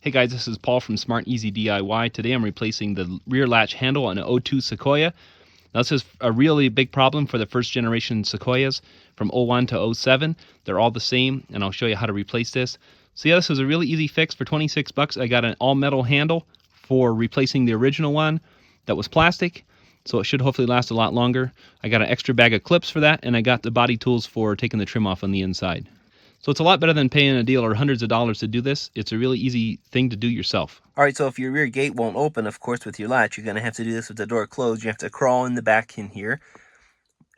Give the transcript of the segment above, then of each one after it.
Hey guys, this is Paul from Smart Easy DIY. Today I'm replacing the rear latch handle on an 02 Sequoia. Now this is a really big problem for the first generation Sequoias from 01 to 07. They're all the same, and I'll show you how to replace this. So yeah, this was a really easy fix. For 26 bucks I got an all metal handle for replacing the original one that was plastic. So it should hopefully last a lot longer. I got an extra bag of clips for that, and I got the body tools for taking the trim off on the inside. So it's a lot better than paying a dealer hundreds of dollars to do this. It's a really easy thing to do yourself. All right, so if your rear gate won't open, of course, with your latch, you're going to have to do this with the door closed. You have to crawl in the back in here.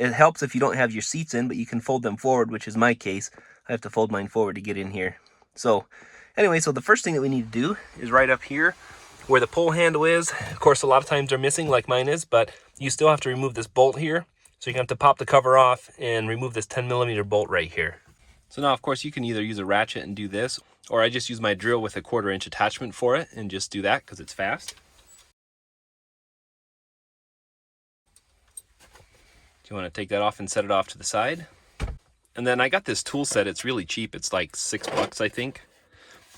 It helps if you don't have your seats in, but you can fold them forward, which is my case. I have to fold mine forward to get in here. So anyway, so the first thing that we need to do is right up here where the pull handle is. Of course, a lot of times they're missing like mine is, but you still have to remove this bolt here. So you're going to have to pop the cover off and remove this 10mm bolt right here. So now, of course, you can either use a ratchet and do this, or I just use my drill with a 1/4 inch attachment for it and just do that because it's fast. You want to take that off and set it off to the side. And then I got this tool set. It's really cheap. It's like $6, I think.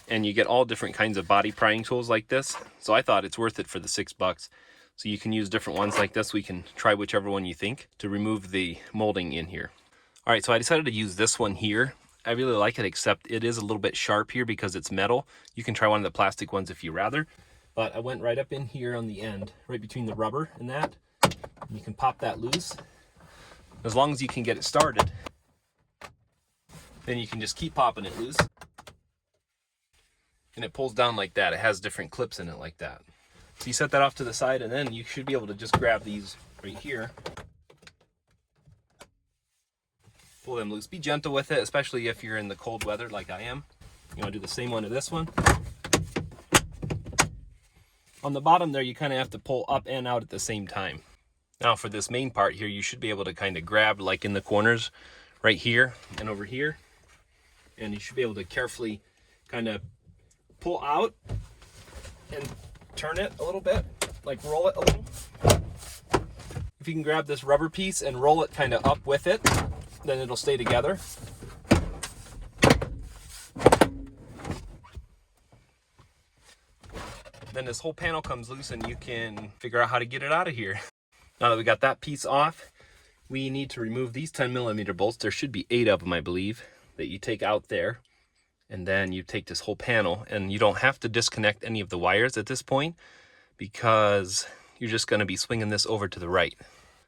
And you get all different kinds of body prying tools like this. So I thought it's worth it for the $6. So you can use different ones like this. We can try whichever one you think to remove the molding in here. All right, so I decided to use this one here. I really like it, except it is a little bit sharp here because it's metal. You can try one of the plastic ones if you rather. But I went right up in here on the end, right between the rubber and that. And you can pop that loose. As long as you can get it started, then you can just keep popping it loose. And it pulls down like that. It has different clips in it like that. So you set that off to the side, and then you should be able to just grab these right here. Pull them loose. Be gentle with it, especially if you're in the cold weather like I am. You want to do the same one to this one. On the bottom there, you kind of have to pull up and out at the same time. Now for this main part here, you should be able to kind of grab like in the corners right here and over here. And you should be able to carefully kind of pull out and turn it a little bit, like roll it a little. If you can grab this rubber piece and roll it kind of up with it, then it'll stay together. Then this whole panel comes loose and you can figure out how to get it out of here. Now that we got that piece off, we need to remove these 10mm bolts. There should be 8 of them, I believe, that you take out there. And then you take this whole panel, and you don't have to disconnect any of the wires at this point because you're just going to be swinging this over to the right.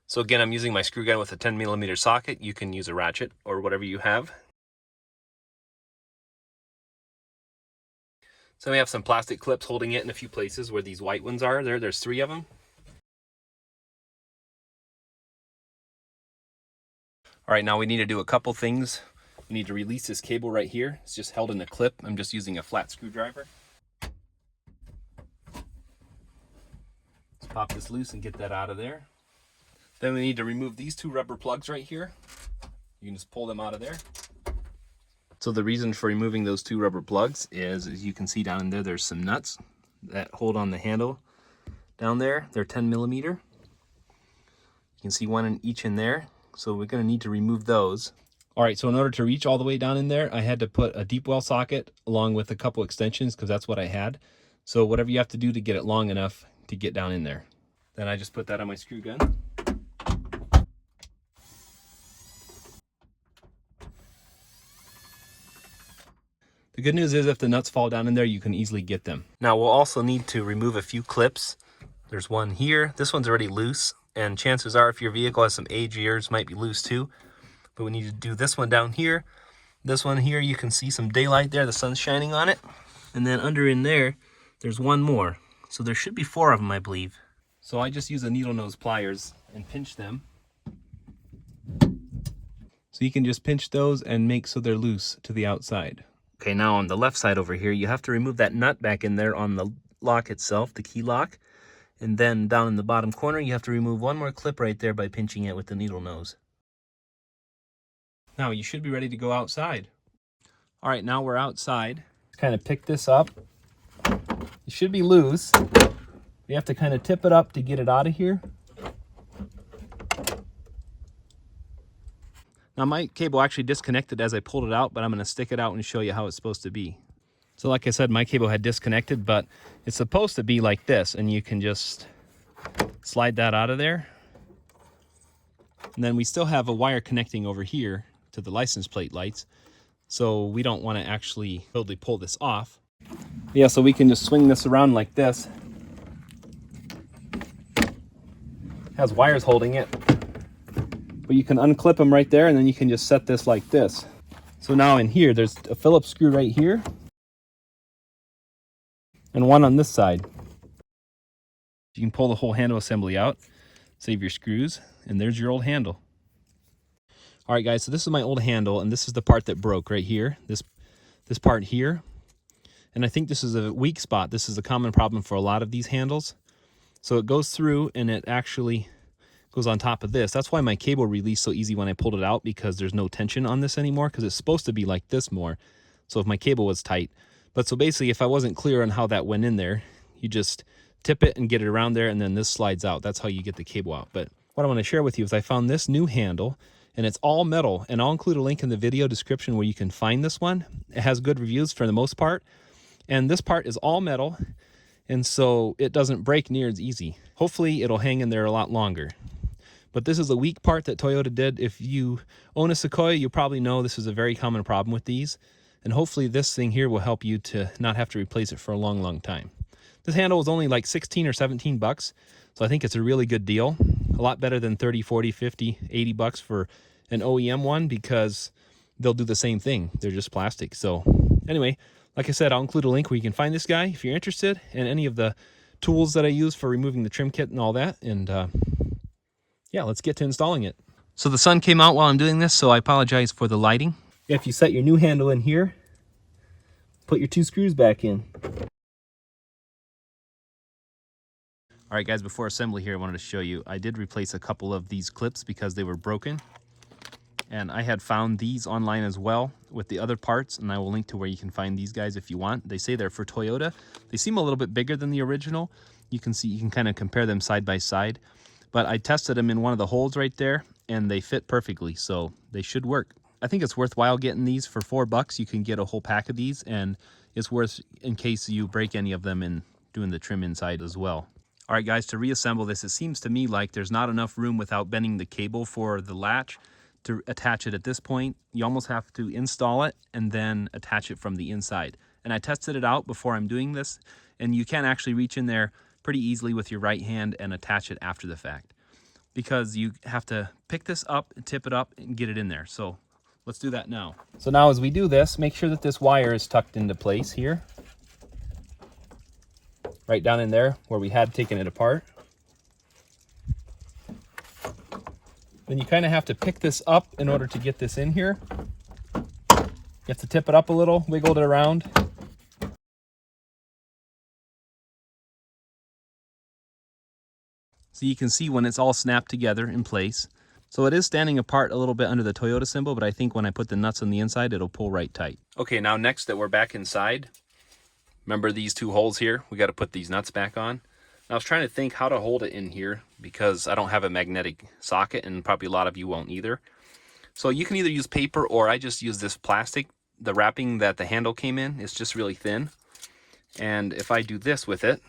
So again, I'm using my screw gun with a 10mm socket. You can use a ratchet or whatever you have. So we have some plastic clips holding it in a few places where these white ones are. There's 3 of them. All right, now we need to do a couple things. We need to release this cable right here. It's just held in a clip. I'm just using a flat screwdriver. Let's pop this loose and get that out of there. Then we need to remove these 2 rubber plugs right here. You can just pull them out of there. So the reason for removing those 2 rubber plugs is, as you can see down in there, there's some nuts that hold on the handle down there. They're 10mm. You can see one in each in there. So we're going to need to remove those. All right, so in order to reach all the way down in there, I had to put a deep well socket along with a couple extensions because that's what I had. So whatever you have to do to get it long enough to get down in there. Then I just put that on my screw gun. The good news is if the nuts fall down in there, you can easily get them. Now we'll also need to remove a few clips. There's one here. This one's already loose, and chances are if your vehicle has some age, yours might be loose too. But we need to do this one down here. This one here, you can see some daylight there. The sun's shining on it. And then under in there, there's one more. So there should be 4 of them, I believe. So I just use a needle nose pliers and pinch them. So you can just pinch those and make so they're loose to the outside. Okay, now on the left side over here, you have to remove that nut back in there on the lock itself, the key lock. And then down in the bottom corner, you have to remove one more clip right there by pinching it with the needle nose. Now you should be ready to go outside. All right, now we're outside. Kind of pick this up. It should be loose. You have to kind of tip it up to get it out of here. Now my cable actually disconnected as I pulled it out, but I'm going to stick it out and show you how it's supposed to be. So like I said, my cable had disconnected, but it's supposed to be like this, and you can just slide that out of there. And then we still have a wire connecting over here to the license plate lights, so we don't want to actually totally pull this off. Yeah, so we can just swing this around like this. It has wires holding it, but you can unclip them right there, and then you can just set this like this. So now in here, there's a Phillips screw right here, and one on this side. You can pull the whole handle assembly out, save your screws, and there's your old handle. All right, guys, so this is my old handle, and this is the part that broke right here, this part here. And I think this is a weak spot. This is a common problem for a lot of these handles. So it goes through, and it actually goes on top of this. That's why my cable released so easy when I pulled it out, because there's no tension on this anymore, because it's supposed to be like this more. So if my cable was tight. But so basically, if I wasn't clear on how that went in there, you just tip it and get it around there, and then this slides out. That's how you get the cable out. But what I want to share with you is I found this new handle, and it's all metal, and I'll include a link in the video description where you can find this one. It has good reviews for the most part, and this part is all metal, and so it doesn't break near as easy. Hopefully it'll hang in there a lot longer. But this is a weak part that Toyota did. If you own a Sequoia, you probably know this is a very common problem with these, and hopefully this thing here will help you to not have to replace it for a long time. This handle was only like 16 or 17 bucks, so I think it's a really good deal. A lot better than 30, 40, 50, 80 bucks for an OEM one, because they'll do the same thing. They're just plastic. So anyway, like I said, I'll include a link where you can find this guy if you're interested, and any of the tools that I use for removing the trim kit and all that. And yeah, let's get to installing it. So the sun came out while I'm doing this, so I apologize for the lighting. If you set your new handle in here, put your 2 screws back in. All right, guys, before assembly here, I wanted to show you, I did replace a couple of these clips because they were broken. And I had found these online as well with the other parts, and I will link to where you can find these guys if you want. They say they're for Toyota. They seem a little bit bigger than the original. You can see, you can kind of compare them side by side. But I tested them in one of the holes right there, and they fit perfectly, so they should work. I think it's worthwhile getting these for $4. You can get a whole pack of these, and it's worth in case you break any of them in doing the trim inside as well. All right, guys, to reassemble this, it seems to me like there's not enough room without bending the cable for the latch to attach it at this point. You almost have to install it and then attach it from the inside. And I tested it out before I'm doing this, and you can actually reach in there pretty easily with your right hand and attach it after the fact, because you have to pick this up, tip it up, and get it in there. So let's do that now. So now as we do this, make sure that this wire is tucked into place here, right down in there where we had taken it apart. Then you kind of have to pick this up in order to get this in here. You have to tip it up a little, wiggle it around. So you can see when it's all snapped together in place. So it is standing apart a little bit under the Toyota symbol, but I think when I put the nuts on the inside, it'll pull right tight. Okay, now next that we're back inside, remember these 2 holes here? We got to put these nuts back on. I was trying to think how to hold it in here, because I don't have a magnetic socket, and probably a lot of you won't either. So you can either use paper, or I just use this plastic. The wrapping that the handle came in is just really thin. And if I do this with it,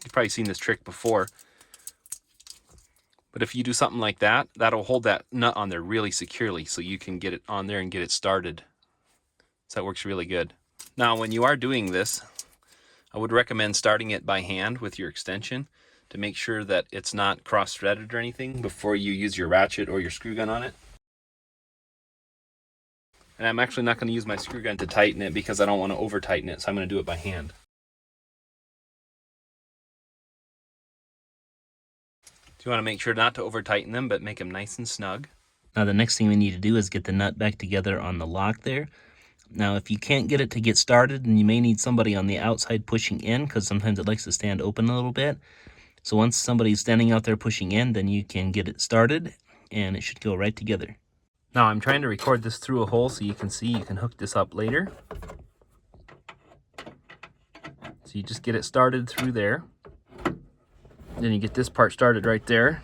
you've probably seen this trick before. But if you do something like that, that'll hold that nut on there really securely, so you can get it on there and get it started. So that works really good. Now, when you are doing this, I would recommend starting it by hand with your extension to make sure that it's not cross-threaded or anything before you use your ratchet or your screw gun on it. And I'm actually not going to use my screw gun to tighten it, because I don't want to over-tighten it, so I'm going to do it by hand. So you want to make sure not to over-tighten them, but make them nice and snug. Now the next thing we need to do is get the nut back together on the lock there. Now if you can't get it to get started, then you may need somebody on the outside pushing in, because sometimes it likes to stand open a little bit. So once somebody's standing out there pushing in, then you can get it started, and it should go right together. Now I'm trying to record this through a hole so you can see you can hook this up later. So you just get it started through there. Then you get this part started right there.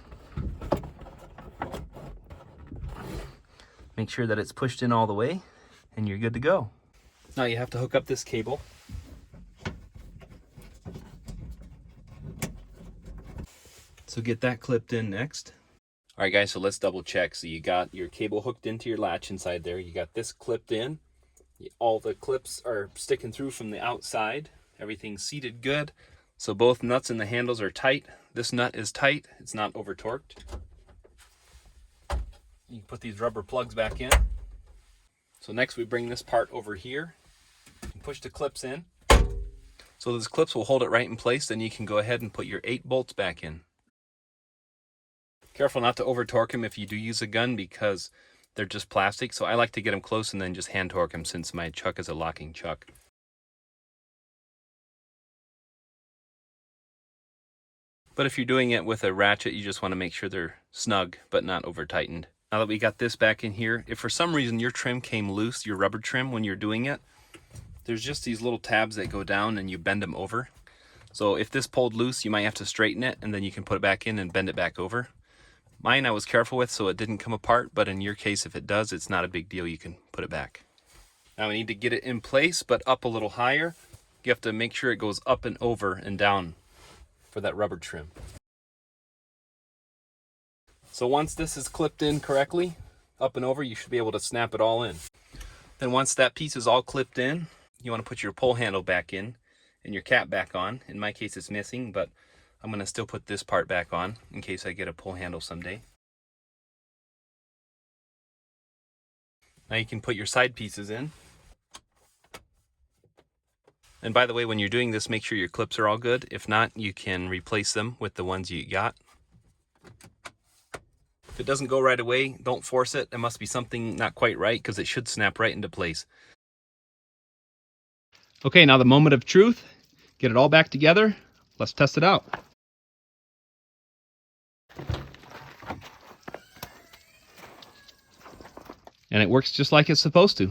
Make sure that it's pushed in all the way, and you're good to go. Now you have to hook up this cable. So get that clipped in next. All right, guys, so let's double check. So you got your cable hooked into your latch inside there. You got this clipped in. All the clips are sticking through from the outside. Everything's seated good. So both nuts and the handles are tight. This nut is tight. It's not over torqued. You can put these rubber plugs back in. So next we bring this part over here and push the clips in. So those clips will hold it right in place. Then you can go ahead and put your 8 bolts back in. Careful not to over torque them if you do use a gun because they're just plastic. So I like to get them close and then just hand torque them since my chuck is a locking chuck. But if you're doing it with a ratchet, you just want to make sure they're snug but not over tightened. Now that we got this back in here, if for some reason your trim came loose, your rubber trim, when you're doing it, there's just these little tabs that go down and you bend them over. So if this pulled loose, you might have to straighten it and then you can put it back in and bend it back over. Mine I was careful with so it didn't come apart, but in your case, if it does, it's not a big deal. You can put it back. Now we need to get it in place, but up a little higher. You have to make sure it goes up and over and down for that rubber trim. So once this is clipped in correctly, up and over, you should be able to snap it all in. Then once that piece is all clipped in, you want to put your pull handle back in and your cap back on. In my case, it's missing, but I'm going to still put this part back on in case I get a pull handle someday. Now you can put your side pieces in. And by the way, when you're doing this, make sure your clips are all good. If not, you can replace them with the ones you got. If it doesn't go right away, don't force it. There must be something not quite right because it should snap right into place. Okay, now the moment of truth. Get it all back together. Let's test it out. And it works just like it's supposed to.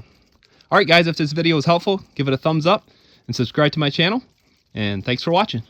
All right, guys, if this video was helpful, give it a thumbs up and subscribe to my channel. And thanks for watching.